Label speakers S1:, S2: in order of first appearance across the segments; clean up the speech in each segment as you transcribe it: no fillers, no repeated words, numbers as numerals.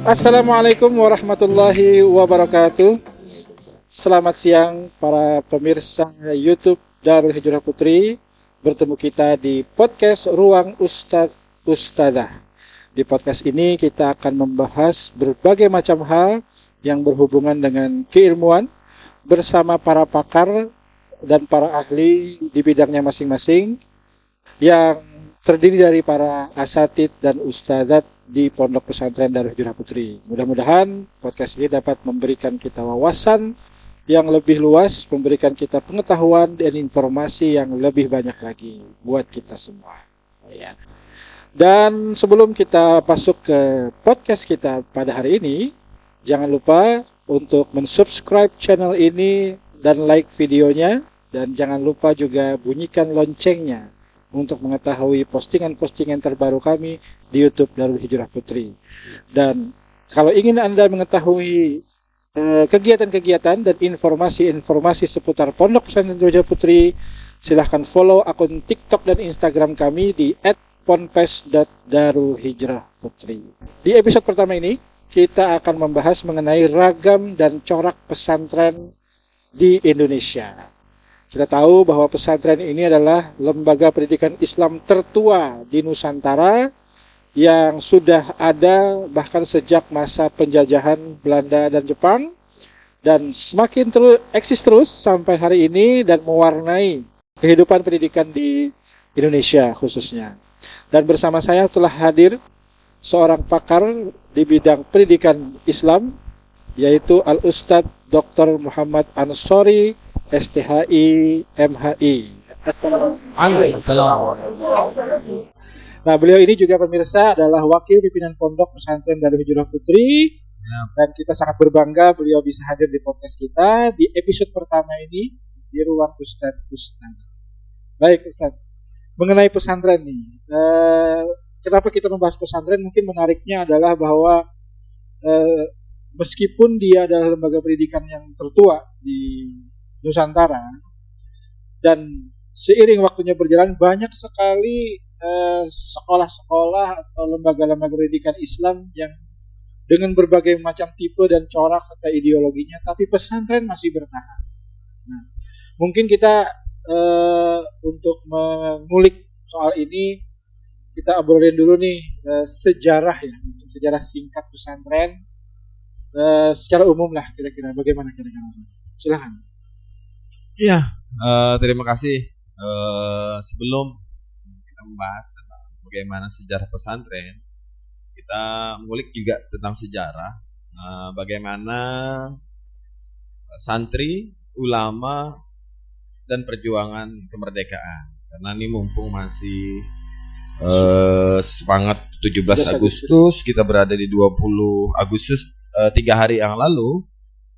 S1: Assalamualaikum warahmatullahi wabarakatuh. Selamat siang para pemirsa YouTube Darul Hijrah Putri. Bertemu kita di podcast Ruang Ustadz Ustadzah. Di podcast ini kita akan membahas berbagai macam hal yang berhubungan dengan keilmuan bersama para pakar dan para ahli di bidangnya masing-masing yang terdiri dari para asatid dan ustadzat di Pondok Pesantren Darul Hijrah Putri. Mudah-mudahan podcast ini dapat memberikan kita wawasan yang lebih luas, memberikan kita pengetahuan dan informasi yang lebih banyak lagi buat kita semua. Ya. Dan sebelum kita masuk ke podcast kita pada hari ini, jangan lupa untuk mensubscribe channel ini dan like videonya, dan jangan lupa juga bunyikan loncengnya untuk mengetahui postingan-postingan terbaru kami di YouTube Darul Hijrah Putri. Dan kalau ingin Anda mengetahui kegiatan-kegiatan dan informasi-informasi seputar Pondok Pesantren Darul Hijrah Putri, silahkan follow akun TikTok dan Instagram kami di @ponpes.darulhijrahputri. Di episode pertama ini, kita akan membahas mengenai ragam dan corak pesantren di Indonesia. Kita tahu bahwa pesantren ini adalah lembaga pendidikan Islam tertua di Nusantara yang sudah ada bahkan sejak masa penjajahan Belanda dan Jepang, dan semakin eksis terus sampai hari ini dan mewarnai kehidupan pendidikan di Indonesia khususnya. Dan bersama saya telah hadir seorang pakar di bidang pendidikan Islam, yaitu Al-Ustadz Dr. Muhammad Ansori, STHI, MHI. Nah, beliau ini juga pemirsa adalah wakil pimpinan Pondok Pesantren Darul Hijrah Putri. Dan kita sangat berbangga beliau bisa hadir di podcast kita di episode pertama ini di Ruang Ustadz Ustadzah. Baik Ustadz, mengenai pesantren nih, kenapa kita membahas pesantren? Mungkin menariknya adalah bahwa meskipun dia adalah lembaga pendidikan yang tertua di Nusantara, dan seiring waktunya berjalan banyak sekali sekolah-sekolah atau lembaga-lembaga pendidikan Islam yang dengan berbagai macam tipe dan corak serta ideologinya, tapi pesantren masih bertahan. Nah, mungkin kita untuk mengulik soal ini, kita obrolin dulu nih sejarah ya, sejarah singkat pesantren secara umum lah, kira-kira bagaimana kira-kira. Silakan.
S2: Iya, terima kasih. Sebelum kita membahas tentang bagaimana sejarah pesantren, kita mengulik juga tentang sejarah bagaimana santri, ulama, dan perjuangan kemerdekaan. Karena ini mumpung masih semangat 17 Agustus, kita berada di 20 Agustus, 3 hari yang lalu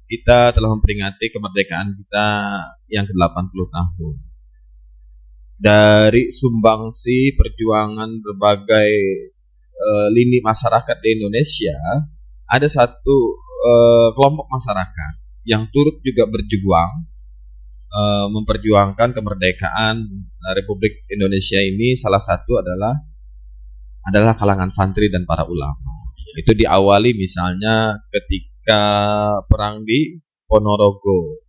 S2: kita telah memperingati kemerdekaan kita yang ke-80 tahun. Dari sumbangsi perjuangan berbagai lini masyarakat di Indonesia, ada satu kelompok masyarakat yang turut juga berjuang memperjuangkan kemerdekaan Republik Indonesia ini. Salah satu adalah kalangan santri dan para ulama. Itu diawali misalnya ketika perang di Ponorogo.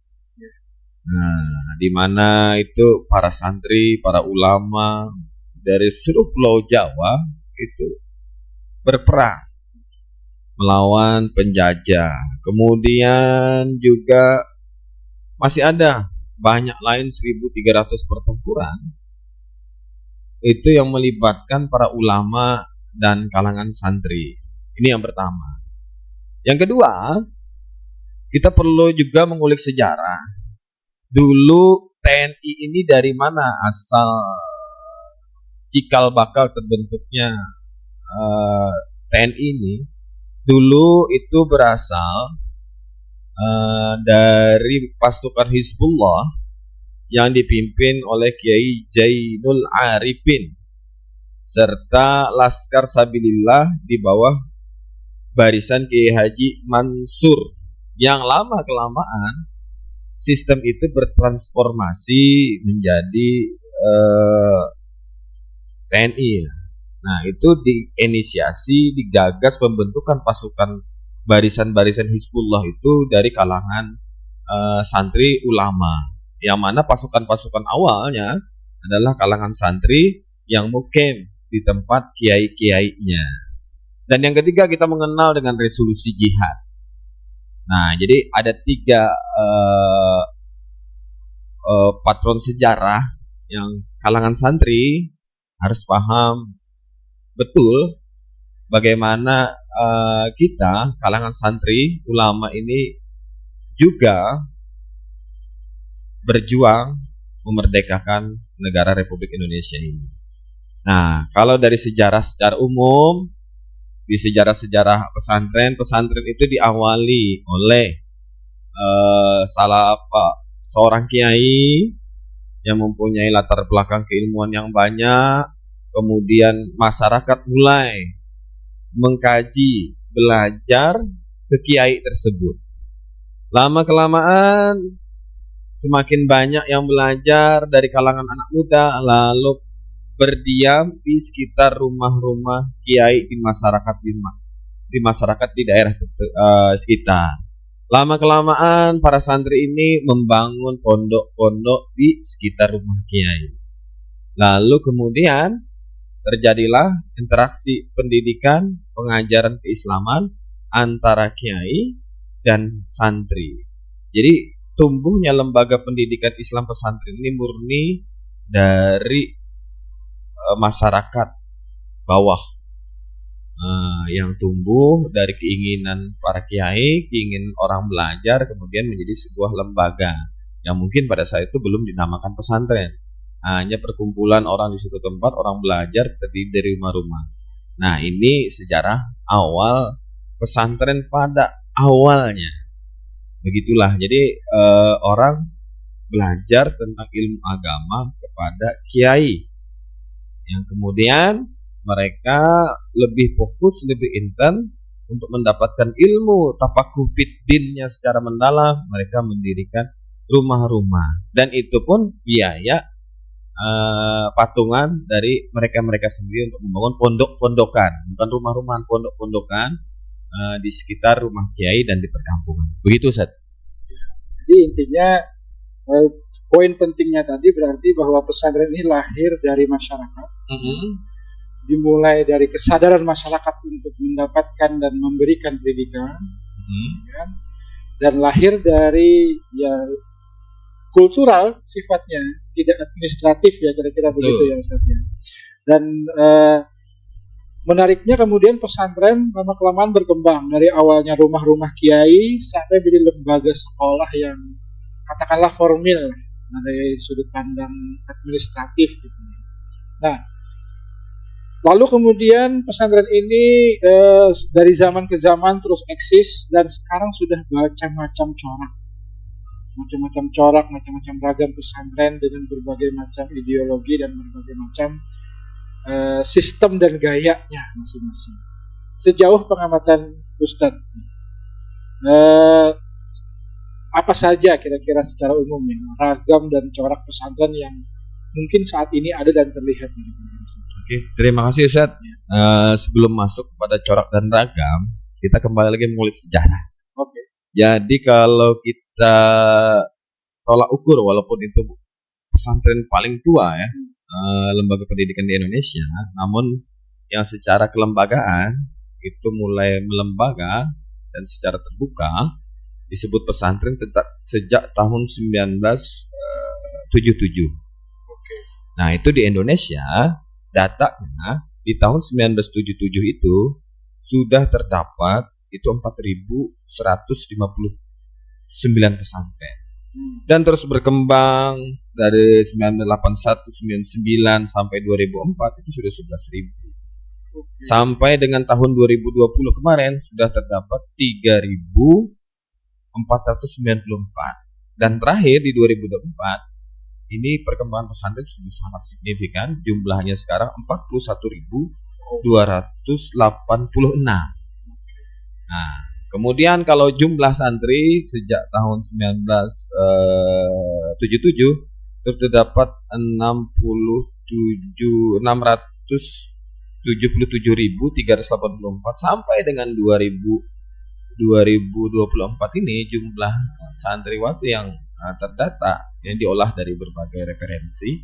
S2: Nah, di mana itu para santri, para ulama dari seluruh Pulau Jawa itu berperang melawan penjajah. Kemudian juga masih ada banyak lain 1.300 pertempuran itu yang melibatkan para ulama dan kalangan santri. Ini yang pertama. Yang kedua, kita perlu juga mengulik sejarah. Dulu TNI ini dari mana asal cikal bakal terbentuknya TNI ini? Dulu itu berasal dari pasukan Hizbullah yang dipimpin oleh Kiai Zainul Arifin serta Laskar Sabilillah di bawah barisan Kiai Haji Mansur. Yang lama-kelamaan sistem itu bertransformasi menjadi TNI. Nah, itu digagas pembentukan pasukan barisan-barisan Hizbullah itu dari kalangan santri ulama. Yang mana pasukan-pasukan awalnya adalah kalangan santri yang mukim di tempat kiai-kiainya. Dan yang ketiga, kita mengenal dengan resolusi jihad. Nah, jadi ada 3 patron sejarah yang kalangan santri harus paham betul bagaimana kita kalangan santri ulama ini juga berjuang memerdekakan negara Republik Indonesia ini. Nah, kalau dari sejarah secara umum, di sejarah-sejarah pesantren itu diawali oleh seorang kiai yang mempunyai latar belakang keilmuan yang banyak. Kemudian masyarakat mulai mengkaji, belajar ke kiai tersebut. Lama-kelamaan semakin banyak yang belajar dari kalangan anak muda, lalu berdiam di sekitar rumah-rumah kiai di masyarakat di daerah sekitar. Lama-kelamaan para santri ini membangun pondok-pondok di sekitar rumah kiai. Lalu kemudian terjadilah interaksi pendidikan, pengajaran keislaman antara kiai dan santri. Jadi tumbuhnya lembaga pendidikan Islam pesantren ini murni dari masyarakat bawah yang tumbuh dari keinginan para kiai, keinginan orang belajar, kemudian menjadi sebuah lembaga yang mungkin pada saat itu belum dinamakan pesantren. Hanya perkumpulan orang di suatu tempat, orang belajar terdiri dari rumah-rumah. Nah, ini sejarah awal pesantren pada awalnya. Begitulah. Jadi orang belajar tentang ilmu agama kepada kiai, yang kemudian mereka lebih fokus, lebih intens untuk mendapatkan ilmu tafakuh fiddinnya secara mendalam. Mereka mendirikan rumah-rumah, dan itu pun biaya patungan dari mereka sendiri untuk membangun pondok-pondokan, bukan rumah-rumahan, pondok-pondokan di sekitar rumah kiai dan di perkampungan. Begitu, Ustaz.
S1: Jadi intinya poin pentingnya tadi berarti bahwa pesantren ini lahir dari masyarakat, dimulai dari kesadaran masyarakat untuk mendapatkan dan memberikan pendidikan, ya, dan lahir dari kultural sifatnya, tidak administratif, ya kira-kira begitu ya Ustaz ya. Dan menariknya kemudian pesantren lama-kelamaan berkembang dari awalnya rumah-rumah kiai sampai menjadi lembaga sekolah yang katakanlah formil dari sudut pandang administratif gitu. Nah, lalu kemudian pesantren ini dari zaman ke zaman terus eksis, dan sekarang sudah macam-macam ragam pesantren dengan berbagai macam ideologi dan berbagai macam sistem dan gayanya masing-masing. Sejauh pengamatan Ustadz, apa saja kira-kira secara umum ya ragam dan corak pesantren yang mungkin saat ini ada dan terlihat di Indonesia?
S2: Oke, terima kasih Ustadz. Sebelum masuk kepada corak dan ragam, kita kembali lagi mengulik sejarah.
S1: Oke.
S2: Jadi kalau kita tolak ukur, walaupun itu pesantren paling tua ya, lembaga pendidikan di Indonesia, namun yang secara kelembagaan itu mulai melembaga dan secara terbuka disebut pesantren sejak tahun 1977. Nah, itu di Indonesia datanya di tahun 1977 itu sudah terdapat itu 4.159 pesantren. Dan terus berkembang dari 1981, 99 sampai 2004 itu sudah 11.000. Sampai dengan tahun 2020 kemarin sudah terdapat 3.494. Dan terakhir di 2024 ini perkembangan pesantren sudah sangat signifikan, jumlahnya sekarang 41.286. Nah, kemudian kalau jumlah santri sejak tahun 1977 terdapat 600 77.384 sampai dengan 2024 ini jumlah santriwati yang terdata yang diolah dari berbagai referensi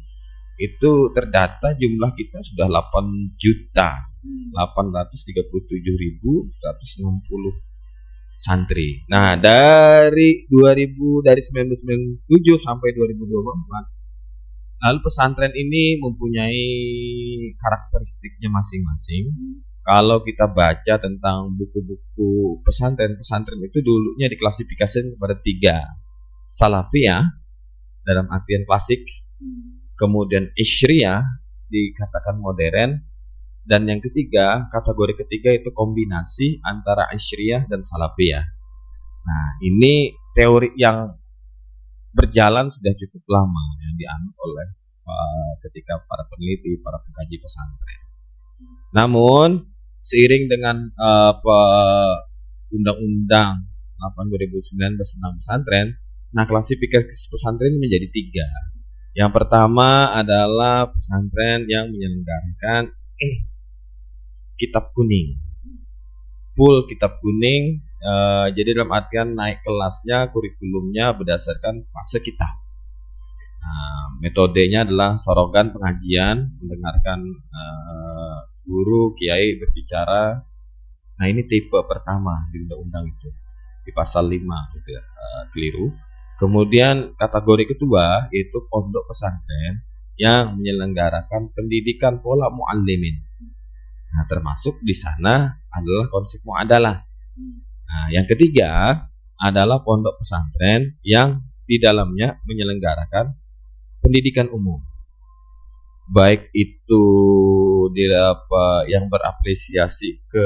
S2: itu terdata jumlah kita sudah 8.837.160 santri. Nah, dari 1997 sampai 2024 lalu pesantren ini mempunyai karakteristiknya masing-masing. Kalau kita baca tentang buku-buku pesantren itu dulunya diklasifikasikan kepada 3. Salafiyah dalam artian klasik, kemudian Isyriyah dikatakan modern, dan yang ketiga, kategori ketiga itu kombinasi antara Isyriyah dan Salafiyah. Nah, ini teori yang berjalan sudah cukup lama yang dianut oleh ketika para peneliti, para pengkaji pesantren. Namun seiring dengan Undang-Undang 8 2019 tentang pesantren, nah klasifikasi pesantren menjadi 3. Yang pertama adalah pesantren yang menyelenggarakan kitab kuning, full kitab kuning. Jadi dalam artian naik kelasnya, kurikulumnya berdasarkan fase kitab. Nah, metodenya adalah sorogan pengajian, mendengarkan guru, kiai berbicara. Nah, ini tipe pertama di undang-undang itu, di pasal 5 gitu, keliru. Kemudian kategori kedua yaitu pondok pesantren yang menyelenggarakan pendidikan pola muallimin. Nah, termasuk di sana adalah konsep muadalah. Nah, yang ketiga adalah pondok pesantren yang di dalamnya menyelenggarakan pendidikan umum, baik itu yang berapresiasi ke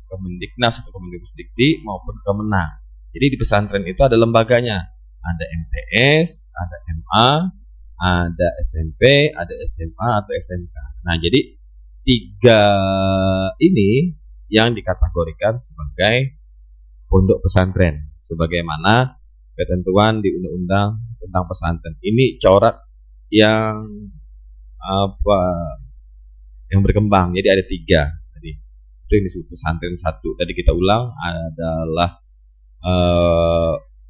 S2: Kemendiknas atau Kemendikbudristikti maupun Kemenang. Jadi di pesantren itu ada lembaganya, ada MTS, ada MA, ada SMP, ada SMA atau SMK. Nah, jadi 3 ini yang dikategorikan sebagai pondok pesantren sebagaimana ketentuan di Undang-Undang tentang pesantren. Ini corak yang yang berkembang. Jadi ada 3 tadi. Itu yang disebut pesantren 1. Tadi kita ulang adalah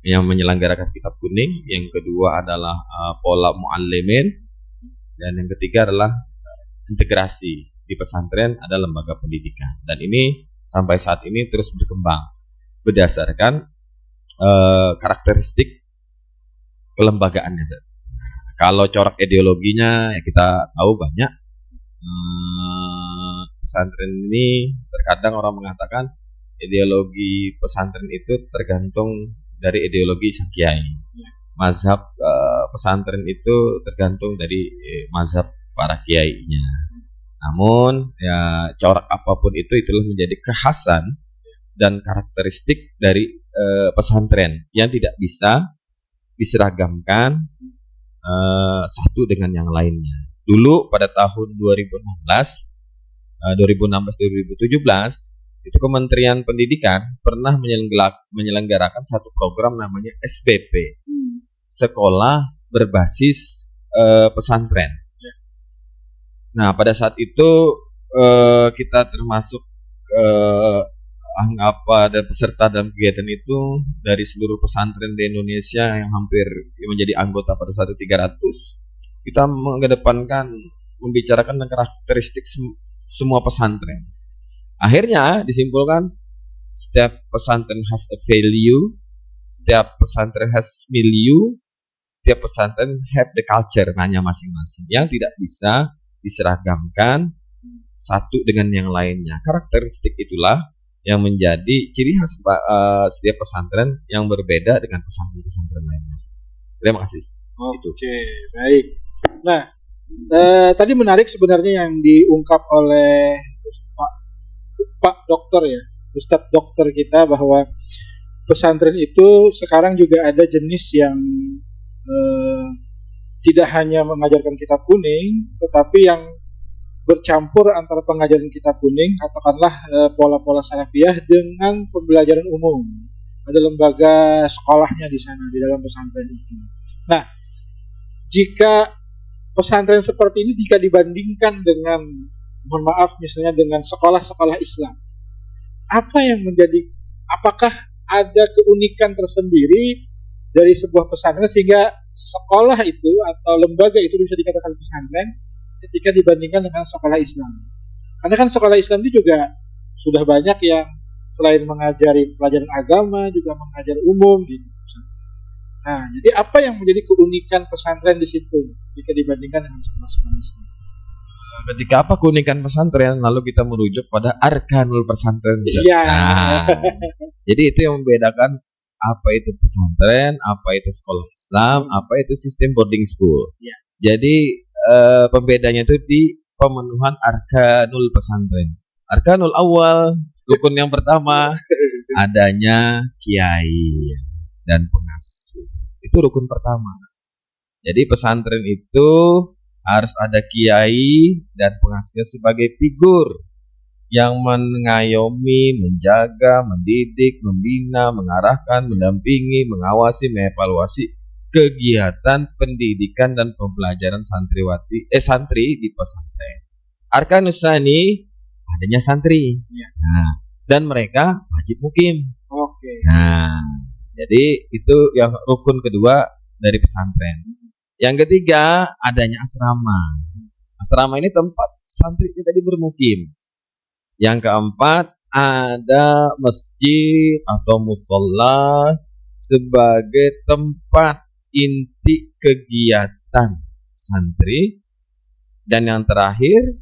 S2: yang menyelenggarakan kitab kuning, yang kedua adalah pola muallimin, dan yang ketiga adalah integrasi. Di pesantren ada lembaga pendidikan, dan ini sampai saat ini terus berkembang berdasarkan karakteristik kelembagaannya. Kalau corak ideologinya ya kita tahu banyak. Pesantren ini terkadang orang mengatakan ideologi pesantren itu tergantung dari ideologi sang kiai. Mazhab pesantren itu tergantung dari mazhab para kiainya. Namun ya corak apapun itulah menjadi kekhasan dan karakteristik dari pesantren yang tidak bisa diseragamkan satu dengan yang lainnya. Dulu pada tahun 2016-2017 itu Kementerian Pendidikan pernah menyelenggarakan satu program namanya SBP, Sekolah Berbasis Pesantren. Nah, pada saat itu kita termasuk dan peserta dalam kegiatan itu dari seluruh pesantren di Indonesia yang hampir menjadi anggota pada saat itu 300. Kita mengedepankan membicarakan tentang karakteristik semua pesantren. Akhirnya disimpulkan setiap pesantren has a value, setiap pesantren has milieu, setiap pesantren have the culture hanya masing-masing yang tidak bisa diseragamkan satu dengan yang lainnya. Karakteristik itulah yang menjadi ciri khas setiap pesantren yang berbeda dengan pesantren-pesantren lainnya. Terima kasih.
S1: Oke, baik. Nah, tadi menarik sebenarnya yang diungkap oleh Pak Dokter ya, Ustadz Dokter kita, bahwa pesantren itu sekarang juga ada jenis yang tidak hanya mengajarkan kitab kuning, tetapi yang bercampur antara pengajaran kitab kuning, katakanlah pola-pola salafiyah dengan pembelajaran umum. Ada lembaga sekolahnya di sana, di dalam pesantren itu. Nah, jika pesantren seperti ini jika dibandingkan dengan mohon maaf misalnya dengan sekolah-sekolah Islam, apakah ada keunikan tersendiri dari sebuah pesantren sehingga sekolah itu atau lembaga itu bisa dikatakan pesantren ketika dibandingkan dengan sekolah Islam? Karena kan sekolah Islam itu juga sudah banyak yang selain mengajari pelajaran agama juga mengajar umum gitu. Nah, jadi apa yang menjadi keunikan pesantren di situ jika dibandingkan dengan sekolah-sekolah Islam?
S2: Ketika apa keunikan pesantren, lalu kita merujuk pada arkanul pesantren.
S1: Iya.
S2: Nah, jadi itu yang membedakan apa itu pesantren, apa itu sekolah Islam, apa itu sistem boarding school.
S1: Ya.
S2: Jadi pembedanya itu di pemenuhan arkanul pesantren. Arkanul awal, rukun yang pertama, adanya kiai dan pengasuh. Itu rukun pertama. Jadi pesantren itu harus ada kiai dan pengasuhnya sebagai figur yang mengayomi, menjaga, mendidik, membina, mengarahkan, mendampingi, mengawasi, mengevaluasi kegiatan pendidikan dan pembelajaran santri di pesantren. Arkanus Tsani, adanya santri.
S1: Ya.
S2: Nah, dan mereka wajib mukim.
S1: Oke.
S2: Nah, jadi itu yang rukun kedua dari pesantren. Yang ketiga, adanya asrama. Asrama ini tempat santri tadi bermukim. Yang keempat, ada masjid atau musola sebagai tempat inti kegiatan santri. Dan yang terakhir,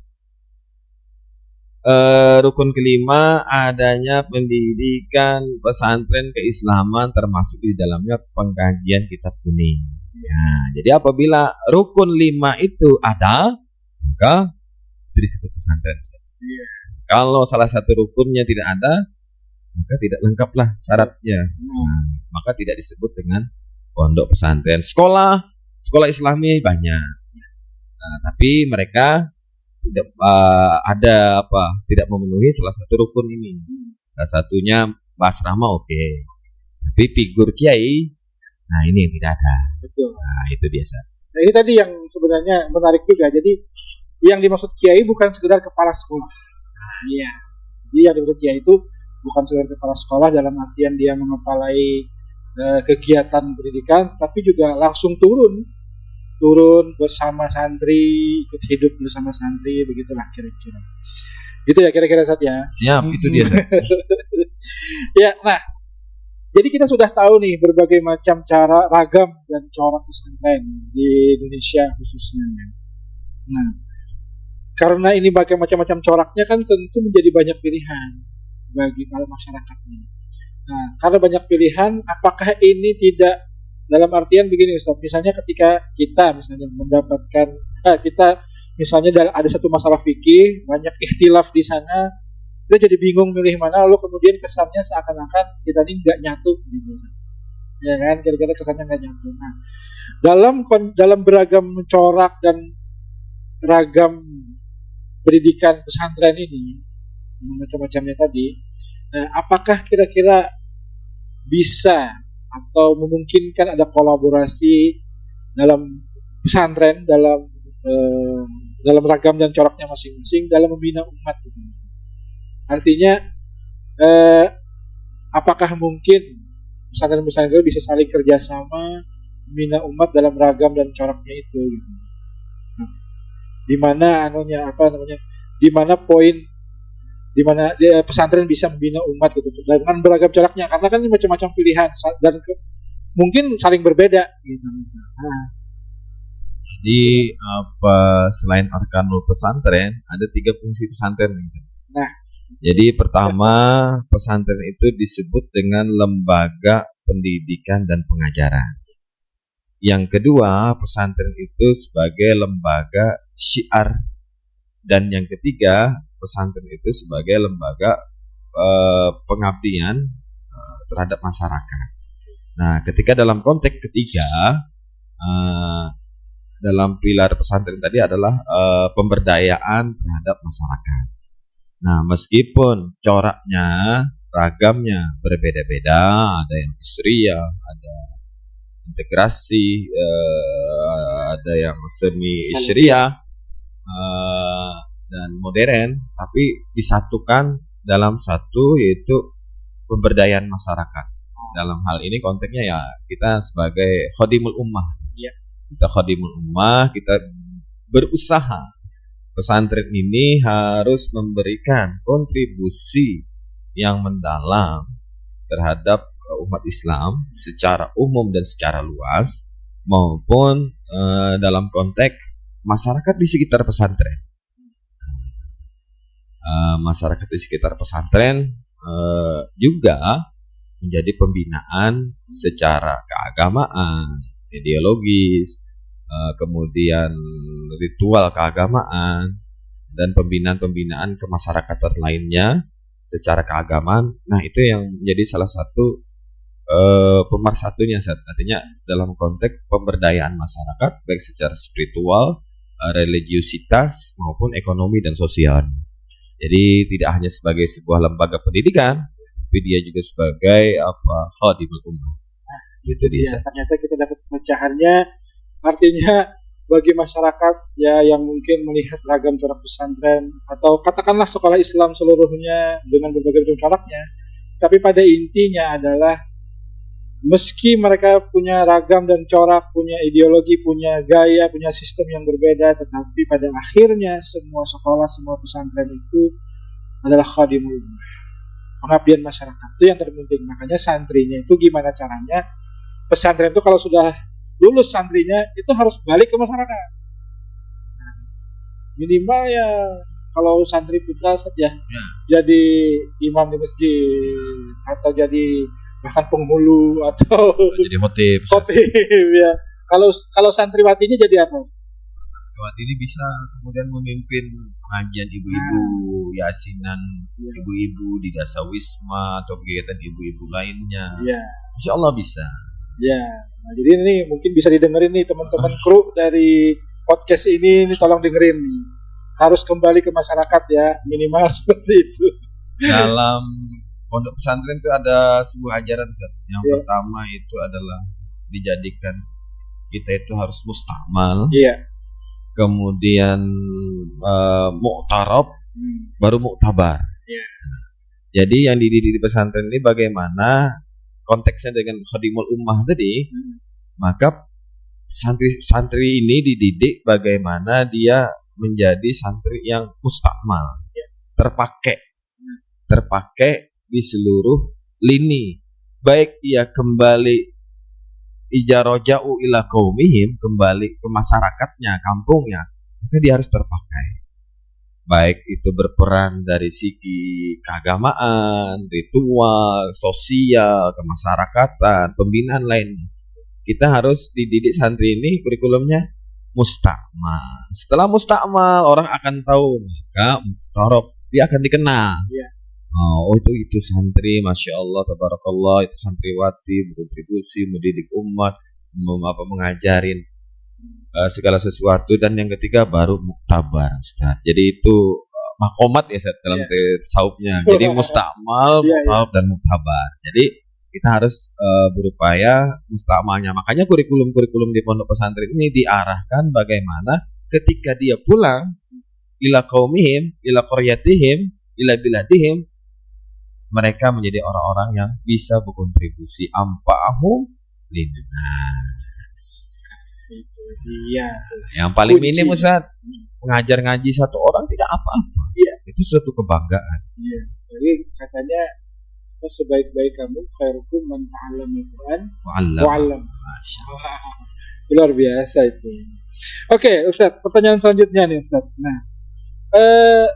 S2: rukun kelima, adanya pendidikan pesantren keislaman termasuk di dalamnya pengkajian kitab kuning. Nah, jadi apabila rukun 5 itu ada, maka itu disebut pesantren. Kalau salah satu rukunnya tidak ada, maka tidak lengkaplah syaratnya. Nah, maka tidak disebut dengan pondok pesantren. Sekolah Islami banyak. Nah, tapi mereka tidak memenuhi salah satu rukun ini. Salah satunya asrama oke. Tapi figur kiai, nah ini tidak ada.
S1: Betul.
S2: Nah, itu biasa.
S1: Nah, ini tadi yang sebenarnya menarik juga. Jadi yang dimaksud kiai bukan sekedar kepala sekolah. Iya. Jadi yang dimaksud kiai itu bukan sekedar kepala sekolah dalam artian dia mengepalai kegiatan pendidikan, tapi juga langsung turun bersama santri, ikut hidup bersama santri, begitulah kira-kira. Gitu ya kira-kira saja.
S2: Siap, itu dia.
S1: Ya, nah, jadi kita sudah tahu nih berbagai macam cara, ragam dan corak pesantren di Indonesia khususnya. Nah, karena ini macam-macam coraknya kan tentu menjadi banyak pilihan bagi para masyarakatnya. Nah, karena banyak pilihan, apakah ini tidak dalam artian begini Ustaz, misalnya ketika kita misalnya mendapatkan kita misalnya ada satu masalah fikih, banyak ikhtilaf di sana, kita jadi bingung milih mana, lalu kemudian kesannya seakan-akan kita ini nggak nyatu gitu. Ya kan, kira-kira kesannya nggak nyatu. Nah, dalam beragam corak dan ragam pendidikan pesantren ini macam-macamnya tadi, nah, apakah kira-kira bisa atau memungkinkan ada kolaborasi dalam pesantren dalam ragam dan coraknya masing-masing dalam membina umat gitu. Artinya apakah mungkin pesantren-pesantren itu bisa saling kerjasama membina umat dalam ragam dan coraknya itu gitu. Di mana pesantren bisa membina umat gitu dengan beragam coraknya, karena kan ini macam-macam pilihan dan mungkin saling berbeda gitu.
S2: Jadi selain arkanul pesantren, ada 3 fungsi pesantren misalnya.
S1: Nah,
S2: jadi pertama, pesantren itu disebut dengan lembaga pendidikan dan pengajaran. Yang kedua, pesantren itu sebagai lembaga syiar. Dan yang ketiga, pesantren itu sebagai lembaga pengabdian terhadap masyarakat. Nah, ketika dalam konteks ketiga, dalam pilar pesantren tadi adalah pemberdayaan terhadap masyarakat. Nah, meskipun coraknya, ragamnya berbeda-beda, ada yang syariah, ada integrasi, ada yang semi syariah, dan modern, tapi disatukan dalam satu, yaitu pemberdayaan masyarakat. Dalam hal ini konteksnya ya kita sebagai khodimul ummah.
S1: Iya.
S2: Kita khodimul ummah, kita berusaha pesantren ini harus memberikan kontribusi yang mendalam terhadap umat Islam secara umum dan secara luas, maupun dalam konteks masyarakat di sekitar pesantren. Masyarakat di sekitar pesantren juga menjadi pembinaan secara keagamaan, ideologis, kemudian ritual keagamaan, dan pembinaan-pembinaan kemasyarakatan lainnya secara keagamaan. Nah, itu yang menjadi salah satu pemersatunya, artinya dalam konteks pemberdayaan masyarakat baik secara spiritual, religiusitas maupun ekonomi dan sosial. Jadi tidak hanya sebagai sebuah lembaga pendidikan, tapi dia juga sebagai khadimul ummah. Gitu dia.
S1: Ya, ternyata kita dapat pemecahannya. Artinya bagi masyarakat ya yang mungkin melihat ragam corak pesantren atau katakanlah sekolah Islam seluruhnya dengan berbagai macam coraknya, tapi pada intinya adalah meski mereka punya ragam dan corak, punya ideologi, punya gaya, punya sistem yang berbeda, tetapi pada akhirnya semua sekolah, semua pesantren itu adalah khadimul ummah, pengabdian masyarakat. Itu yang terpenting. Makanya santrinya itu gimana caranya, pesantren itu kalau sudah lulus santrinya itu harus balik ke masyarakat. Minimal ya kalau santri putra ya jadi imam di masjid atau jadi bahkan penghulu atau
S2: jadi khotib
S1: ya. Kalau santriwatinya jadi apa?
S2: Santriwati ini bisa kemudian memimpin pengajian ibu-ibu, yasinan ibu-ibu di dasa wisma atau kegiatan ibu-ibu lainnya.
S1: Ya.
S2: Insya Allah bisa.
S1: Ya. Nah, jadi ini mungkin bisa didengerin nih teman-teman kru dari podcast ini tolong dengerin nih. Harus kembali ke masyarakat ya, minimal seperti itu.
S2: Dalam pondok pesantren itu ada sebuah ajaran, Ustaz. Yang pertama itu adalah dijadikan kita itu harus mustamal.
S1: Iya.
S2: Kemudian mu'tarab, baru mu'tabar.
S1: Iya.
S2: Jadi yang dididik di pesantren ini bagaimana konteksnya dengan khadimul ummah tadi, maka santri ini dididik bagaimana dia menjadi santri yang mustakmal, terpakai di seluruh lini, baik ia kembali ijaroja'u ila qaumihim, kembali ke masyarakatnya, kampungnya, maka dia harus terpakai. Baik itu berperan dari segi keagamaan, ritual, sosial, kemasyarakatan, pembinaan lainnya. Kita harus dididik santri ini kurikulumnya mustakmal. Setelah mustakmal, orang akan tahu, maka mu'tarab, dia akan dikenal.
S1: Yeah.
S2: Oh itu santri, masya Allah, tabarakallah, itu santriwati, berkontribusi, mendidik umat, mengajarin segala sesuatu. Dan yang ketiga baru muktabar, Ustaz. Jadi itu makomat ya, Ustaz, dalam tasawufnya. Jadi mustakmal, muktabar dan muktabar. Jadi kita harus berupaya mustakmalnya. Makanya kurikulum-kurikulum di pondok pesantren ini diarahkan bagaimana ketika dia pulang ila qaumihim, ila qaryatihim, ila biladihim, mereka menjadi orang-orang yang bisa berkontribusi ampa'ahum linnas.
S1: Iya.
S2: Yang paling minim, Ustaz, mengajar ngaji satu orang tidak apa-apa.
S1: Iya.
S2: Itu suatu kebanggaan.
S1: Iya. Jadi katanya sebaik-baik kamu khairukum man ta'allama al-Qur'an wa 'allam. Luar biasa itu. Oke, Ustaz, pertanyaan selanjutnya nih, Ustaz. Nah,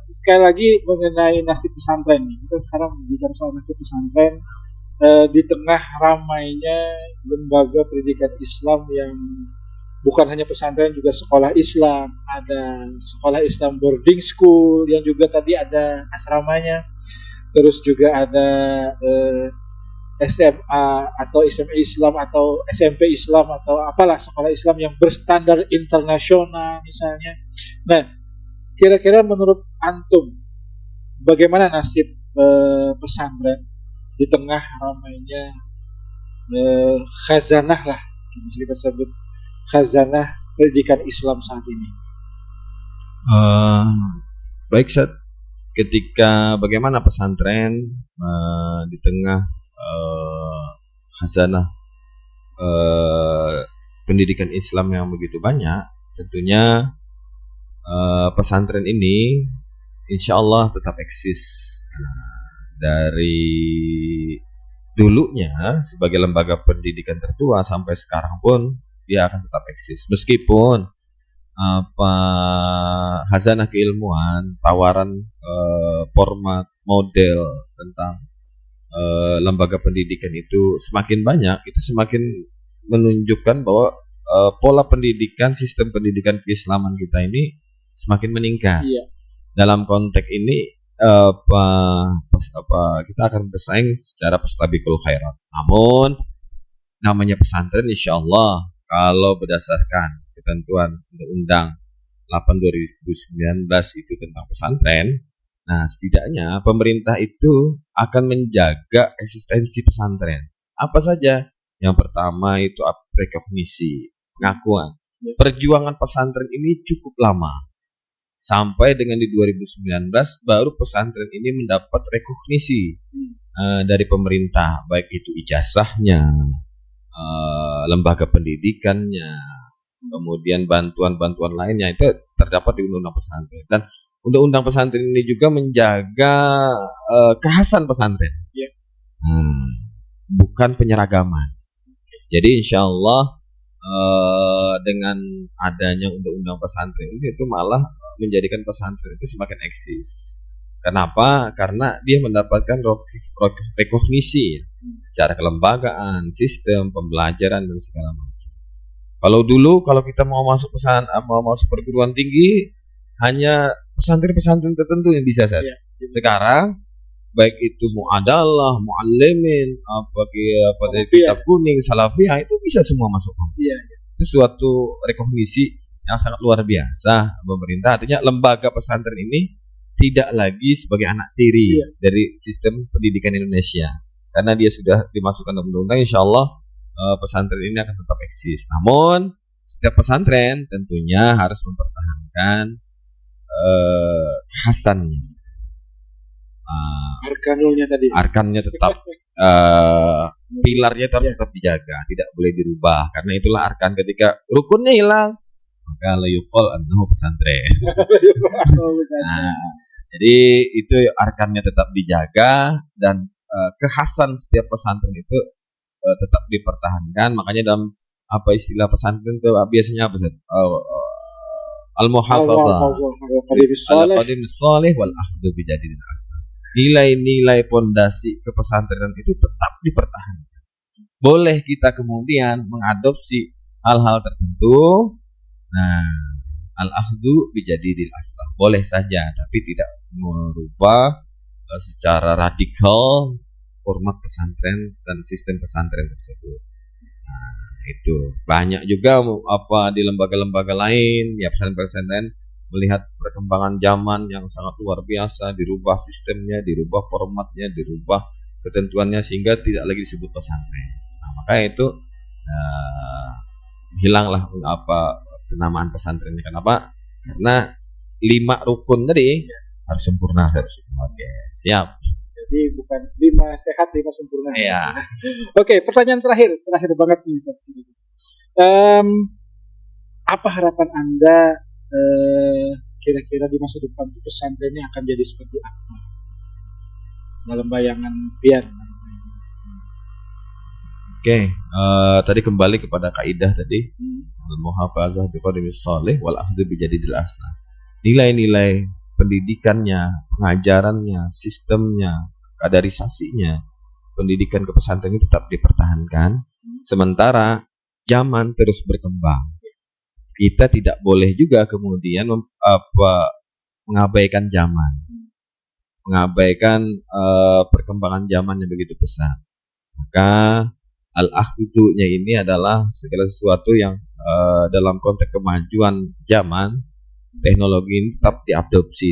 S1: sekali lagi mengenai nasib pesantren nih. Kita sekarang bicara soal nasib pesantren di tengah ramainya lembaga pendidikan Islam yang bukan hanya pesantren, juga sekolah Islam. Ada sekolah Islam boarding school yang juga tadi ada asramanya. Terus juga ada SMA atau SMA Islam atau SMP Islam atau apalah sekolah Islam yang berstandar internasional misalnya. Nah, kira-kira menurut antum bagaimana nasib pesantren di tengah ramainya khazanah lah, bisa kita sebut khazanah pendidikan Islam saat ini?
S2: Baik, Seth. Ketika bagaimana pesantren di tengah khazanah pendidikan Islam yang begitu banyak, tentunya pesantren ini insya Allah tetap eksis. Dari dulunya sebagai lembaga pendidikan tertua sampai sekarang pun dia akan tetap eksis, meskipun khazanah keilmuan, tawaran format model tentang lembaga pendidikan itu semakin banyak, itu semakin menunjukkan bahwa pola pendidikan, sistem pendidikan keislaman kita ini semakin meningkat.
S1: Iya.
S2: Dalam konteks ini kita akan bersaing secara fastabiqul khairat. Namun namanya pesantren, insya Allah kalau berdasarkan ketentuan Undang-Undang 8 2019 itu tentang pesantren, nah setidaknya pemerintah itu akan menjaga eksistensi pesantren. Apa saja? Yang pertama itu rekognisi, pengakuan. Perjuangan pesantren ini cukup lama. Sampai dengan di 2019 baru pesantren ini mendapat rekognisi dari pemerintah, baik itu ijazahnya, lembaga pendidikannya, kemudian bantuan-bantuan lainnya itu terdapat di Undang-Undang Pesantren. Dan Undang-Undang Pesantren ini juga menjaga kekhasan pesantren, bukan penyeragaman. Jadi insya Allah dengan adanya Undang-Undang Pesantren ini itu malah menjadikan pesantren itu semakin eksis. Kenapa? Karena dia mendapatkan rekognisi secara kelembagaan, sistem pembelajaran dan segala macam. Kalau dulu kalau kita mau masuk perguruan tinggi hanya pesantren-pesantren tertentu yang bisa saja. Sekarang baik itu muadalah, muallimin, dari kitab kuning, salafiyah itu bisa semua masuk kampus. Itu suatu rekognisi yang sangat luar biasa pemerintah. Artinya lembaga pesantren ini tidak lagi sebagai anak tiri dari sistem pendidikan Indonesia, karena dia sudah dimasukkan dalam undang-undang. Insya Allah pesantren ini akan tetap eksis. Namun setiap pesantren tentunya harus mempertahankan kekhasannya. Arkannya tetap pilarnya itu harus tetap dijaga, tidak boleh dirubah, karena itulah arkan. Ketika rukunnya hilang maka la yuqal annahu pesantren. Jadi itu arkannya tetap dijaga dan kekhasan setiap pesantren itu tetap dipertahankan. Makanya dalam istilah pesantren itu biasanya apa sih? Al-muhafazah al-qadimis shalih wal akhdhu bi jadidil asl. Nilai-nilai pondasi kepesantrenan itu tetap dipertahankan. Boleh kita kemudian mengadopsi hal-hal tertentu. Nah, al-akhdhu bi jadidil asl boleh saja, tapi tidak merubah secara radikal format pesantren dan sistem pesantren tersebut. Nah, itu banyak juga di lembaga-lembaga lain ya, pesantren-pesantren melihat perkembangan zaman yang sangat luar biasa, dirubah sistemnya, dirubah formatnya, dirubah ketentuannya sehingga tidak lagi disebut pesantren. Nah, maka itu hilanglah penamaan pesantrennya. Kenapa? Karena 5 rukun tadi harus sempurna. Oke, siap.
S1: Jadi bukan 5 sehat 5 sempurna.
S2: Iya.
S1: Oke, pertanyaan terakhir banget nih. Apa harapan Anda kira-kira di masa depan itu pesantrennya akan jadi seperti apa? Dalam bayangan Pian.
S2: Oke, tadi kembali kepada kaidah tadi, al-muhafazah bi qadimis shalih wal akhdhu bi jadidil asl. Nilai-nilai pendidikannya, pengajarannya, sistemnya, kaderisasinya, pendidikan kepesantren itu tetap dipertahankan. Sementara zaman terus berkembang. Kita tidak boleh juga kemudian mengabaikan zaman, mengabaikan perkembangan zaman yang begitu pesat. Maka al-akhdhu-nya ini adalah segala sesuatu yang dalam konteks kemajuan zaman, teknologi ini tetap diadopsi,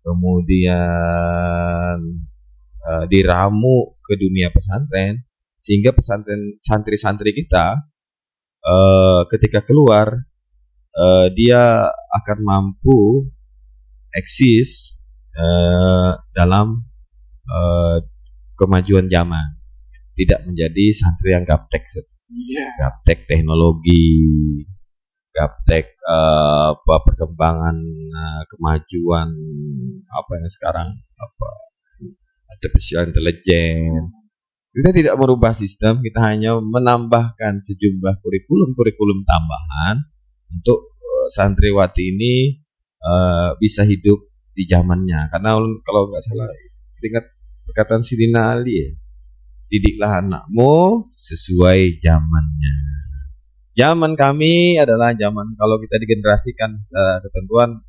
S2: kemudian diramu ke dunia pesantren, sehingga pesantren santri-santri kita ketika keluar dia akan mampu eksis dalam kemajuan zaman, tidak menjadi santri yang gaptek, gaptek teknologi, gaptek perkembangan kemajuan apa yang sekarang artificial intelligence. Kita tidak merubah sistem, kita hanya menambahkan sejumlah kurikulum tambahan untuk santriwati ini bisa hidup di zamannya. Karena kalau nggak salah ingat perkataan Sidina Ali ya, didiklah anakmu sesuai zamannya. Zaman kami adalah zaman, kalau kita digenerasikan secara ketentuan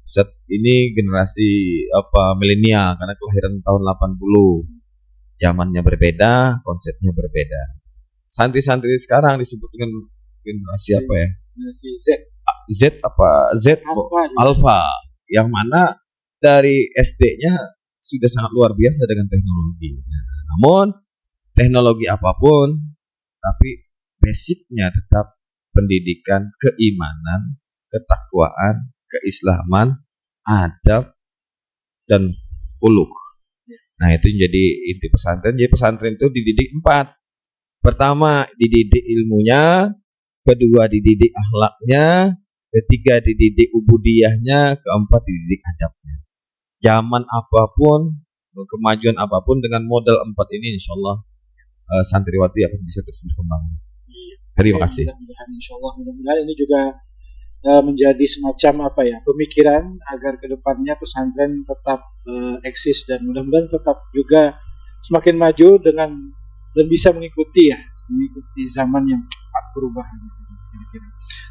S2: set ini generasi milenial karena kelahiran tahun 80. Zamannya berbeda, konsepnya berbeda. Santri-santri sekarang disebut dengan generasi apa ya?
S1: Generasi Z.
S2: Alpha, yang mana dari SD-nya sudah sangat luar biasa dengan teknologi. Namun teknologi apapun, tapi basicnya tetap pendidikan, keimanan, ketakwaan, keislaman, adab, dan khuluq. Nah, itu jadi inti pesantren. Jadi pesantren itu dididik 4. Pertama, dididik ilmunya. Kedua, dididik akhlaknya. Ketiga, dididik ubudiyahnya. Keempat, dididik adabnya. Zaman apapun, kemajuan apapun, dengan modal 4 ini insyaallah santriwati akan bisa terus berkembang. Terima kasih.
S1: Mudah-mudahan ini juga menjadi semacam pemikiran agar kedepannya pesantren tetap eksis dan mudah-mudahan tetap juga semakin maju dan bisa mengikuti zaman yang cepat berubah.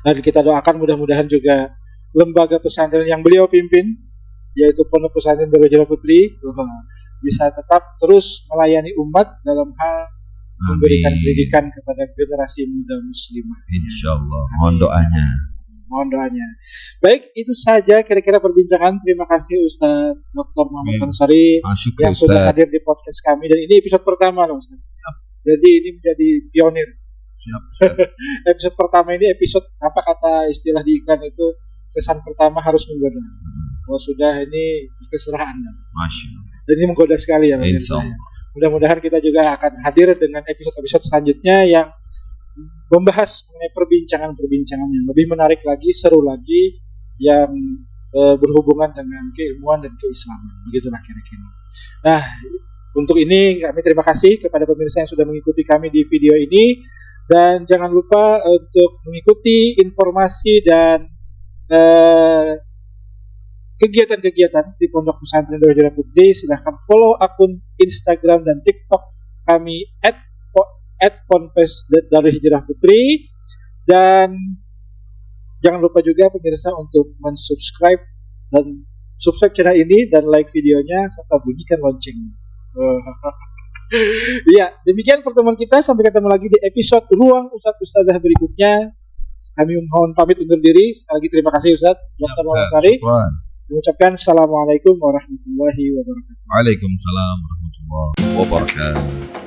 S1: Dan kita doakan mudah-mudahan juga lembaga pesantren yang beliau pimpin, yaitu Pondok Pesantren Darul Hijrah Putri, bisa tetap terus melayani umat dalam hal memberikan pendidikan kepada generasi muda muslimah.
S2: Insyaallah, mohon doanya.
S1: Baik, itu saja kira-kira perbincangan. Terima kasih Ustadz Dr. Muhammad Ansari yang sudah hadir di podcast kami, dan ini episode pertama loh Ustadz. Jadi ini menjadi pionir.
S2: Siap.
S1: Episode pertama ini apa kata istilah di iklan itu, kesan pertama harus menggoda. Kalau sudah ini keserah Anda.
S2: Masya Allah.
S1: Dan ini menggoda sekali ya.
S2: Insyaallah.
S1: Mudah-mudahan kita juga akan hadir dengan episode-episode selanjutnya yang membahas mengenai perbincangan yang lebih menarik lagi, seru lagi, yang berhubungan dengan keilmuan dan keislaman. Begitulah kira-kira. Nah, untuk ini kami terima kasih kepada pemirsa yang sudah mengikuti kami di video ini, dan jangan lupa untuk mengikuti informasi dan kegiatan-kegiatan di Pondok Pesantren Darul Hijrah Putri. Silahkan follow akun Instagram dan TikTok kami @ponpes Darul Hijrah Putri, dan jangan lupa juga pemirsa untuk subscribe channel ini dan like videonya serta bunyikan loncengnya. Iya, demikian pertemuan kita. Sampai ketemu lagi di episode Ruang Ustadz-Ustadzah berikutnya. Kami mohon pamit undur diri. Sekali lagi terima kasih Ustadz Dr. Muhammad Ansari. Mengucapkan Assalamualaikum warahmatullahi wabarakatuh.
S2: Waalaikumsalam warahmatullahi wabarakatuh.